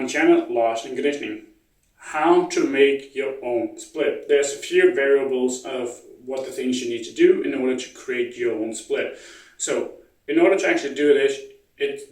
my channel, Lars in Conditioning. How to make your own split. There's a few variables of what the things you need to do in order to create your own split. So in order to actually do this,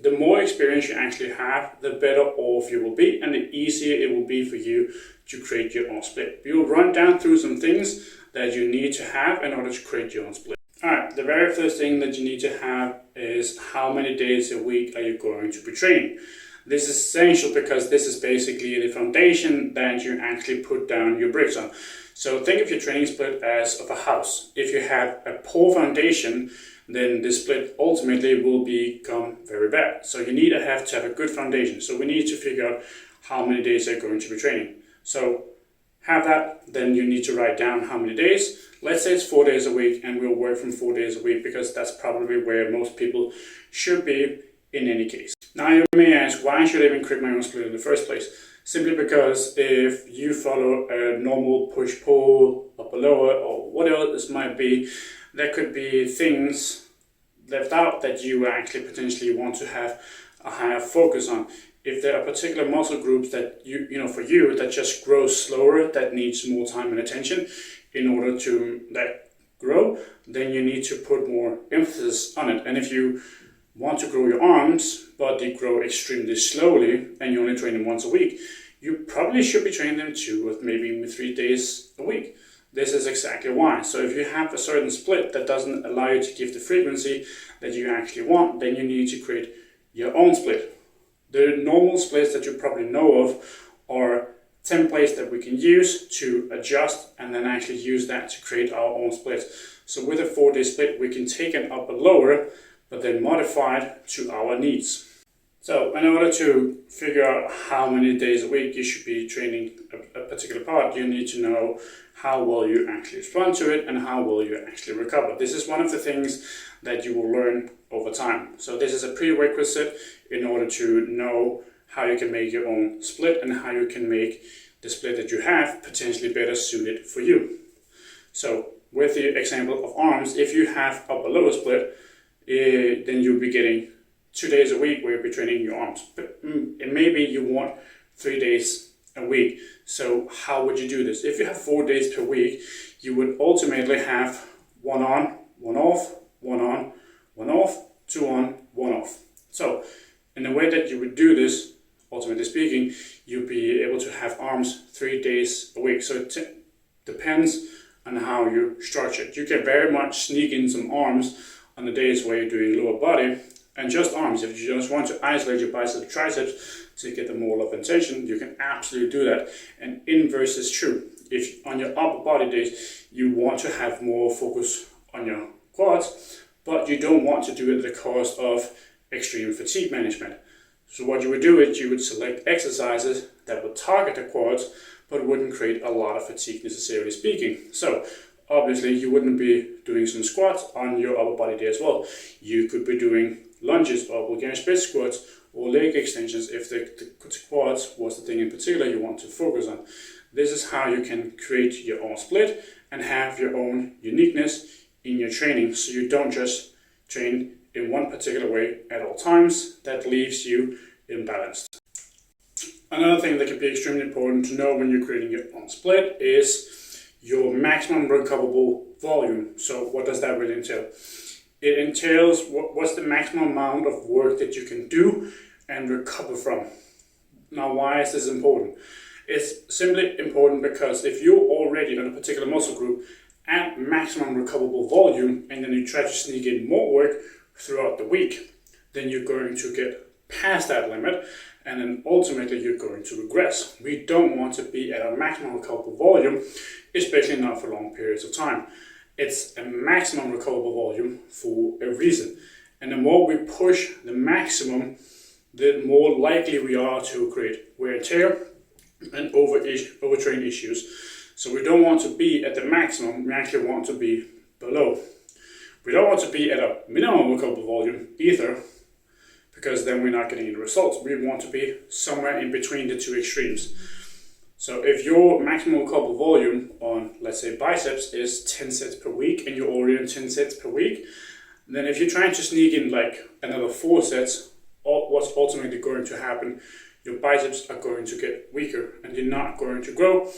the more experience you actually have, the better off you will be, and the easier it will be for you to create your own split. We will run down through some things that you need to have in order to create your own split. Alright, the very first thing that you need to have is how many days a week are you going to be training. This is essential because this is basically the foundation that you actually put down your bricks on. So think of your training split as of a house. If you have a poor foundation, then the split ultimately will become very bad. So you need to have a good foundation. So we need to figure out how many days you're going to be training. So have that, then you need to write down how many days. Let's say it's 4 days a week, and we'll work from 4 days a week because that's probably where most people should be in any case. Now you may ask, why should I even create my own split in the first place? Simply because if you follow a normal push-pull, upper lower, or whatever this might be, there could be things left out that you actually potentially want to have a higher focus on. If there are particular muscle groups that for you that just grow slower, that needs more time and attention in order to grow, then you need to put more emphasis on it. And if you want to grow your arms, but they grow extremely slowly and you only train them once a week, you probably should be training them 2 or maybe 3 days a week. This is exactly why. So if you have a certain split that doesn't allow you to give the frequency that you actually want, then you need to create your own split. The normal splits that you probably know of are templates that we can use to adjust and then actually use that to create our own splits. So with a 4-day split, we can take an upper lower, but then modify it to our needs. So in order to figure out how many days a week you should be training a particular part, you need to know how well you actually respond to it and how well you actually recover. This is one of the things that you will learn over time. So this is a prerequisite in order to know how you can make your own split and how you can make the split that you have potentially better suited for you. So with the example of arms, if you have upper lower split, then you'll be getting 2 days a week where you'll be training your arms. But maybe you want 3 days a week. So how would you do this? If you have 4 days per week, you would ultimately have 1 on, 1 off, 1 on, 1 off, 2 on, 1 off. So in the way that you would do this, ultimately speaking, you'll be able to have arms 3 days a week. So it depends on how you structure it. You can very much sneak in some arms on the days where you're doing lower body and just arms. If you just want to isolate your biceps and triceps to get the more love and tension, you can absolutely do that. And inverse is true. If on your upper body days, you want to have more focus on your quads, but you don't want to do it at the cost of extreme fatigue management. So what you would do is you would select exercises that would target the quads, but wouldn't create a lot of fatigue necessarily speaking. So obviously you wouldn't be doing some squats on your upper body day as well. You could be doing lunges or Bulgarian split squats or leg extensions if the quads was the thing in particular you want to focus on. This is how you can create your own split and have your own uniqueness in your training, so you don't just train in one particular way at all times. That leaves you imbalanced. Another thing that can be extremely important to know when you're creating your own split is your maximum recoverable volume. So what does that really entail? It entails what's the maximum amount of work that you can do and recover from. Now, why is this important? It's simply important because if you're already on a particular muscle group at maximum recoverable volume and then you try to sneak in more work throughout the week, then you're going to get past that limit and then ultimately you're going to regress. We don't want to be at a maximum recoverable volume, especially not for long periods of time. It's a maximum recoverable volume for a reason. And the more we push the maximum, the more likely we are to create wear and tear and overtrain issues. So we don't want to be at the maximum, we actually want to be below. We don't want to be at a minimum recoverable volume either, because then we're not getting any results. We want to be somewhere in between the two extremes. So if your maximum recoverable volume on, let's say, biceps is 10 sets per week and you're already on 10 sets per week, then if you're trying to sneak in like another 4 sets, what's ultimately going to happen, your biceps are going to get weaker and they're not going to grow.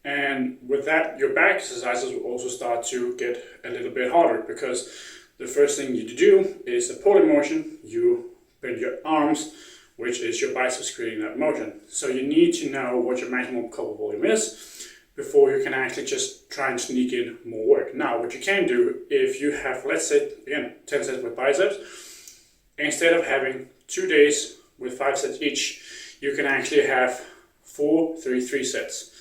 And with that, your back exercises will also start to get a little bit harder, because the first thing you do is a pulling motion. You bend your arms, which is your biceps creating that motion. So you need to know what your maximum couple volume is before you can actually just try and sneak in more work. Now, what you can do, if you have, let's say, again, 10 sets with biceps, instead of having 2 days with 5 sets each, you can actually have 4, 3, 3 sets.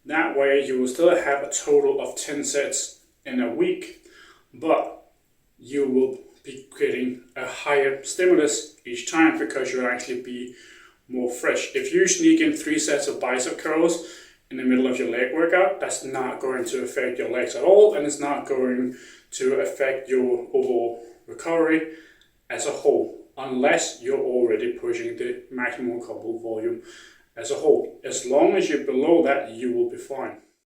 That way you will still have a total of 10 sets in a week, but you will be getting a higher stimulus each time because you'll actually be more fresh. If you sneak in 3 sets of bicep curls in the middle of your leg workout, that's not going to affect your legs at all, and it's not going to affect your overall recovery as a whole, unless you're already pushing the maximum couple volume as a whole. As long as you're below that, you will be fine.